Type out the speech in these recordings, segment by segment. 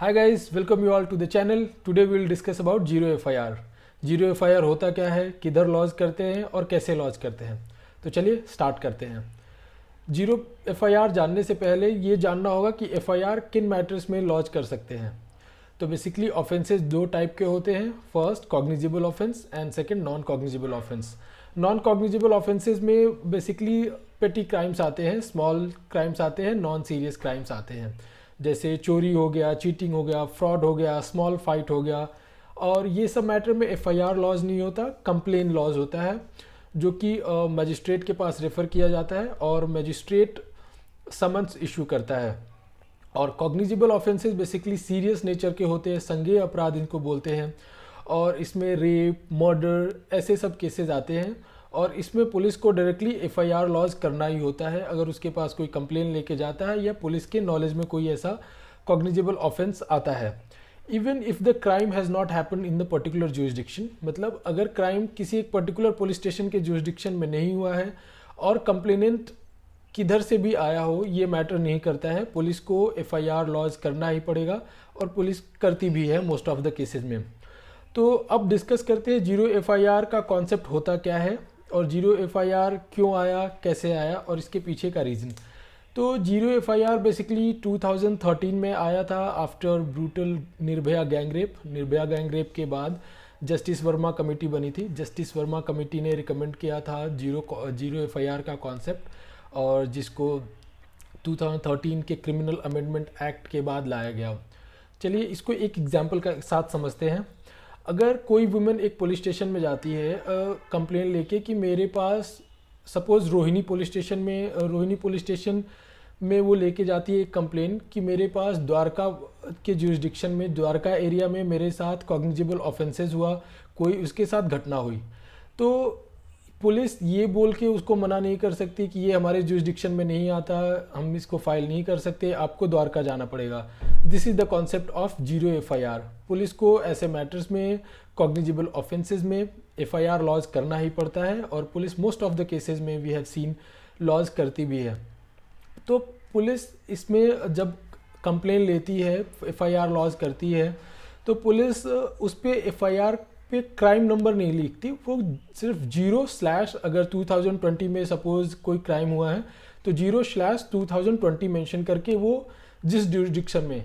Hi guys, welcome you all to the channel. Today we will discuss about zero FIR. Zero FIR होता क्या है, किधर launch करते हैं और कैसे लॉन्च करते हैं. तो चलिए स्टार्ट करते हैं. जीरो एफआईआर जानने से पहले ये जानना होगा कि एफआईआर किन मैटर्स में लॉन्च कर सकते हैं. तो बेसिकली ऑफेंसेस दो टाइप के होते हैं. First cognizable offence and second non cognizable offence. Non cognizable offences में बेसिकली पेटी क्राइम्स आते हैं, स्मॉल क्राइम्स आते हैं, नॉन सीरियस क्राइम्स आते हैं. जैसे चोरी हो गया, चीटिंग हो गया, फ्रॉड हो गया, स्मॉल फाइट हो गया. और ये सब मैटर में एफआईआर लॉज नहीं होता, कंप्लेन लॉज होता है, जो कि मजिस्ट्रेट के पास रेफ़र किया जाता है और मजिस्ट्रेट समन्स इशू करता है. और cognizable offences basically serious nature के होते हैं, संज्ञेय अपराध इनको बोलते हैं. और इसमें रेप, मर्डर ऐसे सब केसेस आते हैं. और इसमें पुलिस को डायरेक्टली एफआईआर लॉज करना ही होता है अगर उसके पास कोई कंप्लेन लेके जाता है या पुलिस के नॉलेज में कोई ऐसा कॉग्निजिबल ऑफेंस आता है. Even if the crime has not happen in the particular jurisdiction, मतलब अगर क्राइम किसी एक पर्टिकुलर पुलिस स्टेशन के जुरिसडिक्शन में नहीं हुआ है और कंप्लेनेंट किधर से भी आया हो, ये मैटर नहीं करता है. पुलिस को एफआईआर लॉज करना ही पड़ेगा और पुलिस करती भी है मोस्ट ऑफ द केसेस में. तो अब डिस्कस करते हैं जीरो एफआईआर का कॉन्सेप्ट होता क्या है और जीरो एफआईआर क्यों आया, कैसे आया और इसके पीछे का रीज़न. तो जीरो एफआईआर बेसिकली 2013 में आया था after brutal Nirbhaya gang rape. Nirbhaya gang rape के बाद जस्टिस वर्मा कमेटी बनी थी. जस्टिस वर्मा कमेटी ने रिकमेंड किया था जीरो एफआईआर का कॉन्सेप्ट, और जिसको 2013 के क्रिमिनल अमेंडमेंट एक्ट के बाद लाया गया. चलिए इसको एक एग्जाम्पल का साथ समझते हैं. अगर कोई वुमेन एक पुलिस स्टेशन में जाती है कंप्लेन लेके कि मेरे पास, सपोज़ रोहिणी पुलिस स्टेशन में वो लेके जाती है एक कंप्लेन कि मेरे पास द्वारका के जुरिसडिक्शन में, द्वारका एरिया में मेरे साथ कॉग्निजिबल ऑफेंसेस हुआ, कोई उसके साथ घटना हुई. तो पुलिस ये बोल के उसको मना नहीं कर सकती कि ये हमारे जुरिसडिक्शन में नहीं आता, हम इसको फाइल नहीं कर सकते, आपको द्वारका जाना पड़ेगा. This is the concept of zero FIR. Police को ऐसे मैटर्स में, कॉग्निजिबल ऑफेंसेस में एफआईआर लॉज करना ही पड़ता है और police most of the cases में वी हैव सीन लॉज करती भी है. तो पुलिस इसमें जब कंप्लेन लेती है, एफआईआर लॉज करती है, तो पुलिस उस पर एफआईआर पे क्राइम नंबर नहीं लिखती, वो सिर्फ जीरो/ अगर 2020 में सपोज कोई क्राइम हुआ है तो 0/2020 मेंशन करके वो जिस जुरिसडिक्शन में,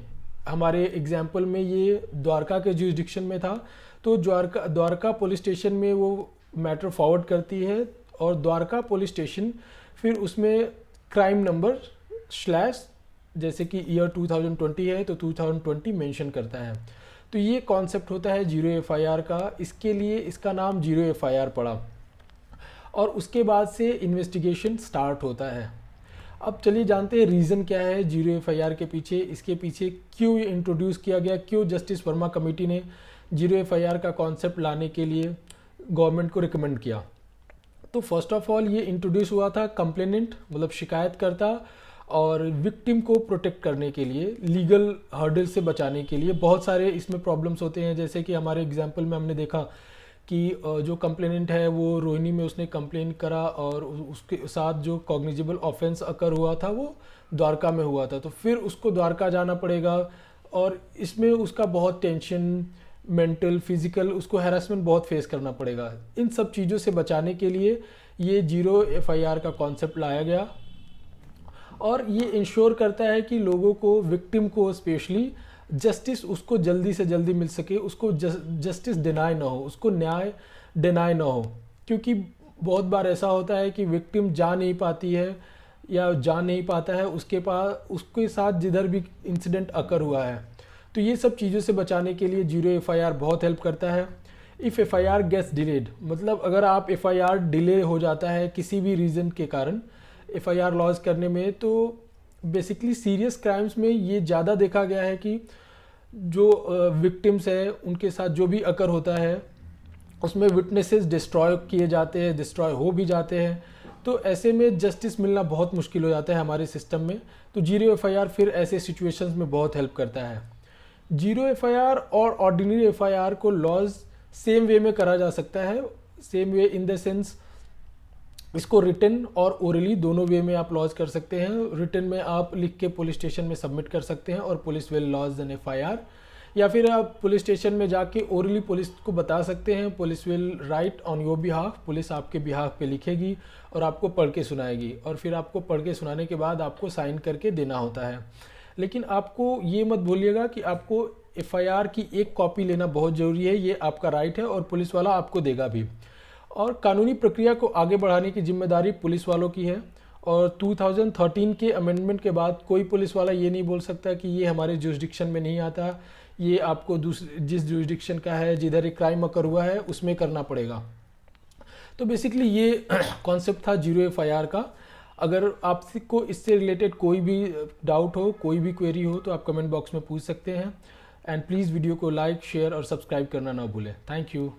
हमारे एग्जाम्पल में ये द्वारका के जुरिसडिक्शन में था, तो द्वारका पुलिस स्टेशन में वो मैटर फॉरवर्ड करती है और द्वारका पुलिस स्टेशन फिर उसमें क्राइम नंबर / जैसे कि ईयर 2020 है तो 2020 मेंशन करता है. तो ये कॉन्सेप्ट होता है जीरो एफआईआर का. इसके लिए इसका नाम जीरो एफआईआर पड़ा और उसके बाद से इन्वेस्टिगेशन स्टार्ट होता है. अब चलिए जानते हैं रीज़न क्या है जीरो एफआईआर के पीछे, इसके पीछे क्यों ये इंट्रोड्यूस किया गया, क्यों जस्टिस वर्मा कमेटी ने जीरो एफआईआर का कॉन्सेप्ट लाने के लिए गवर्नमेंट को रिकमेंड किया. तो फर्स्ट ऑफ ऑल ये इंट्रोड्यूस हुआ था कंप्लेनेंट, मतलब शिकायतकर्ता और विक्टिम को प्रोटेक्ट करने के लिए, लीगल हर्डल से बचाने के लिए. बहुत सारे इसमें प्रॉब्लम्स होते हैं, जैसे कि हमारे एग्जांपल में हमने देखा कि जो कंप्लेनेंट है वो रोहिणी में उसने कंप्लेन करा और उसके साथ जो कॉग्निजिबल ऑफेंस अकर हुआ था वो द्वारका में हुआ था, तो फिर उसको द्वारका जाना पड़ेगा और इसमें उसका बहुत टेंशन, मेंटल, फिजिकल, उसको हैरेसमेंट बहुत फेस करना पड़ेगा. इन सब चीज़ों से बचाने के लिए ये जीरो एफआईआर का कॉन्सेप्ट लाया गया और ये इंश्योर करता है कि लोगों को, विक्टिम को स्पेशली, जस्टिस उसको जल्दी से जल्दी मिल सके, उसको जस्टिस डिनाई ना हो, उसको न्याय डिनाई ना हो. क्योंकि बहुत बार ऐसा होता है कि विक्टिम जा नहीं पाती है या जा नहीं पाता है उसके साथ जिधर भी इंसिडेंट अकर हुआ है. तो ये सब चीज़ों से बचाने के लिए जीरो एफआईआर बहुत हेल्प करता है. इफ़ एफआईआर गेट्स डिलेड, मतलब अगर आप एफआईआर डिले हो जाता है किसी भी रीज़न के कारण एफआईआर लॉज करने में, तो बेसिकली सीरियस क्राइम्स में ये ज़्यादा देखा गया है कि जो विक्टिम्स है उनके साथ जो भी अकर होता है उसमें विटनेसेस डिस्ट्रॉय किए जाते हैं, डिस्ट्रॉय हो भी जाते हैं. तो ऐसे में जस्टिस मिलना बहुत मुश्किल हो जाता है हमारे सिस्टम में. तो जीरो एफआईआर फिर ऐसे सिचुएशंस में बहुत हेल्प करता है. जीरो एफआईआर और ऑर्डिनरी एफआईआर को लॉज सेम वे में करा जा सकता है. Same way in the sense इसको रिटन और ओरली दोनों वे में आप लॉन्च कर सकते हैं। रिटन में आप लिख के पुलिस स्टेशन में सबमिट कर सकते हैं और police will launch N FIR, या फिर आप पुलिस स्टेशन में जाके ओरली पुलिस को बता सकते हैं, police will write on your behalf, police आपके बिहाफ पे लिखेगी और आपको पढ़ के सुनाएगी, और फिर आपको पढ़ के सुनाने के बाद आपको साइन करके देना होता है। लेकिन आपको ये मत भूलिएगा कि आपको FIR की एक कॉपी लेना बहुत ज़रूरी है, ये आपका राइट है और पुलिस वाला आपको देगा भी। और कानूनी प्रक्रिया को आगे बढ़ाने की जिम्मेदारी पुलिस वालों की है, और 2013 के अमेंडमेंट के बाद कोई पुलिस वाला ये नहीं बोल सकता कि ये हमारे जुरिस्डिक्शन में नहीं आता, ये आपको जिस जुरिस्डिक्शन का है, जिधर एक क्राइम अकर हुआ है उसमें करना पड़ेगा। तो बेसिकली ये कॉन्सेप्ट था जीरो FIR का। अगर आपको इससे रिलेटेड कोई भी डाउट हो, कोई भी क्वेरी हो, तो आप कमेंट बॉक्स में पूछ सकते हैं। एंड प्लीज़ वीडियो को लाइक, शेयर और सब्सक्राइब करना ना भूलें। Thank you.